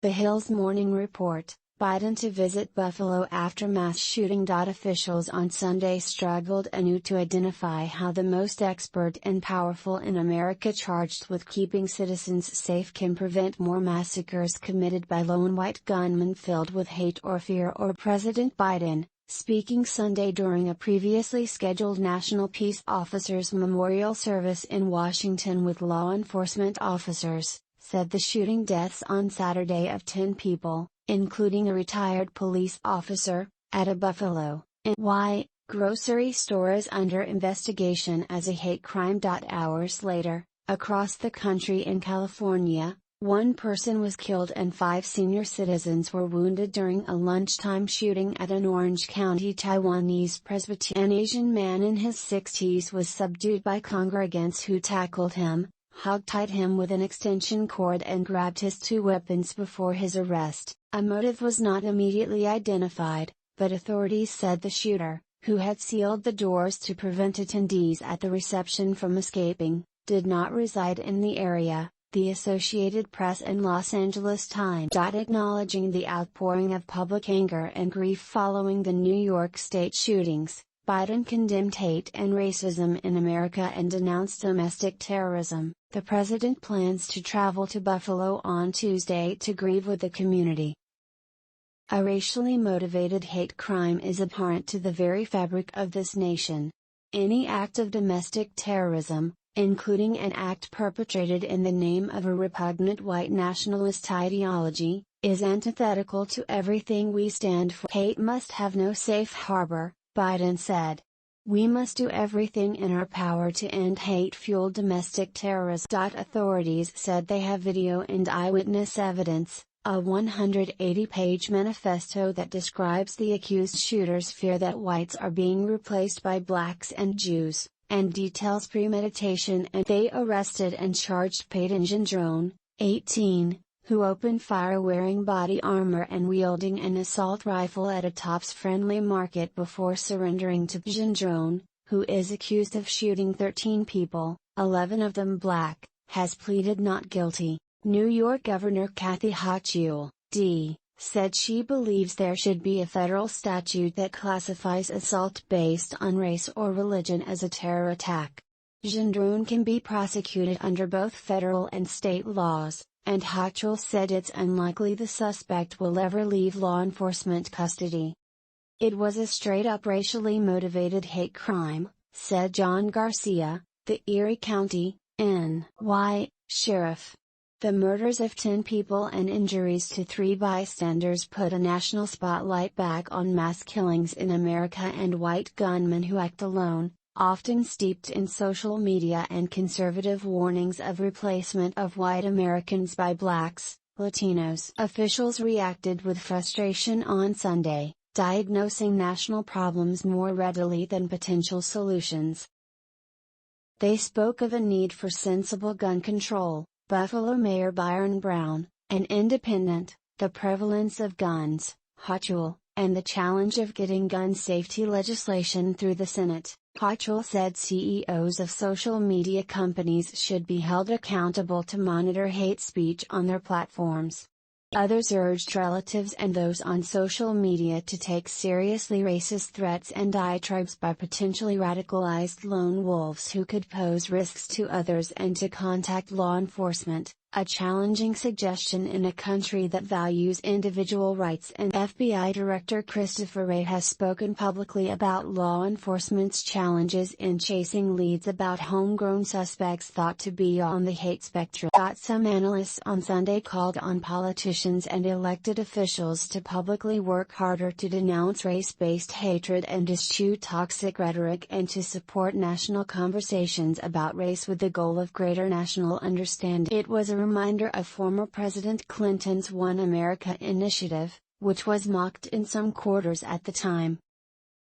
The Hill's Morning Report, Biden to visit Buffalo after mass shooting. Officials on Sunday struggled anew to identify how the most expert and powerful in America charged with keeping citizens safe can prevent more massacres committed by lone white gunmen filled with hate or fear. Or President Biden, speaking Sunday during a previously scheduled National Peace Officers Memorial service in Washington with law enforcement officers, said the shooting deaths on Saturday of 10 people, including a retired police officer, at a Buffalo, NY, grocery store is under investigation as a hate crime. Hours later, across the country in California, one person was killed and 5 senior citizens were wounded during a lunchtime shooting at an Orange County Taiwanese Presbyterian Asian man in his 60s was subdued by congregants who tackled him, hogtied him with an extension cord and grabbed his 2 weapons before his arrest. A motive was not immediately identified, but authorities said the shooter, who had sealed the doors to prevent attendees at the reception from escaping, did not reside in the area, the Associated Press and Los Angeles Times. Acknowledging the outpouring of public anger and grief following the New York State shootings, Biden condemned hate and racism in America and denounced domestic terrorism. The president plans to travel to Buffalo on Tuesday to grieve with the community. A racially motivated hate crime is abhorrent to the very fabric of this nation. Any act of domestic terrorism, including an act perpetrated in the name of a repugnant white nationalist ideology, is antithetical to everything we stand for. Hate must have no safe harbor, Biden said. We must do everything in our power to end hate-fueled domestic terrorism. Authorities said they have video and eyewitness evidence, a 180-page manifesto that describes the accused shooters' fear that whites are being replaced by blacks and Jews, and details premeditation. And they arrested and charged Peyton Gendron, 18, who opened fire wearing body armor and wielding an assault rifle at a Tops Friendly Market before surrendering to Gendron, who is accused of shooting 13 people, 11 of them black, has pleaded not guilty. New York Governor Kathy Hochul, D., said she believes there should be a federal statute that classifies assault based on race or religion as a terror attack. Gendron can be prosecuted under both federal and state laws, and Hochul said it's unlikely the suspect will ever leave law enforcement custody. It was a straight-up racially motivated hate crime, said John Garcia, the Erie County, NY, sheriff. The murders of 10 people and injuries to 3 bystanders put a national spotlight back on mass killings in America and white gunmen who act alone, often steeped in social media and conservative warnings of replacement of white Americans by blacks, Latinos. Officials reacted with frustration on Sunday, diagnosing national problems more readily than potential solutions. They spoke of a need for sensible gun control. Buffalo Mayor Byron Brown, an independent, the prevalence of guns, Hochul, and the challenge of getting gun safety legislation through the Senate. Hochul said CEOs of social media companies should be held accountable to monitor hate speech on their platforms. Others urged relatives and those on social media to take seriously racist threats and diatribes by potentially radicalized lone wolves who could pose risks to others and to contact law enforcement, a challenging suggestion in a country that values individual rights. And FBI Director Christopher Wray has spoken publicly about law enforcement's challenges in chasing leads about homegrown suspects thought to be on the hate spectrum. Some analysts on Sunday called on politicians and elected officials to publicly work harder to denounce race-based hatred and eschew toxic rhetoric and to support national conversations about race with the goal of greater national understanding. It was a reminder of former President Clinton's One America initiative, which was mocked in some quarters at the time.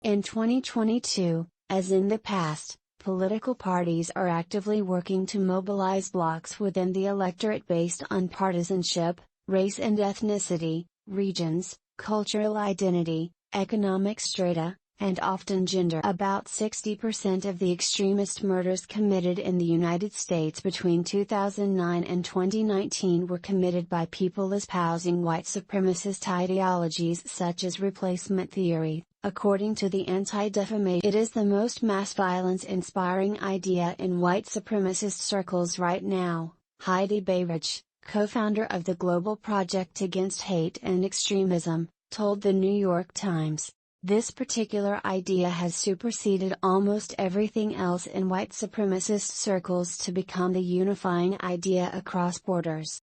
In 2022, as in the past, political parties are actively working to mobilize blocs within the electorate based on partisanship, race and ethnicity, regions, cultural identity, economic strata, and often gender. About 60% of the extremist murders committed in the United States between 2009 and 2019 were committed by people espousing white supremacist ideologies such as replacement theory, according to the Anti-Defamation. It is the most mass violence inspiring idea in white supremacist circles right now, Heidi Beirich, co-founder of the Global Project Against Hate and Extremism, told the New York Times. This particular idea has superseded almost everything else in white supremacist circles to become the unifying idea across borders.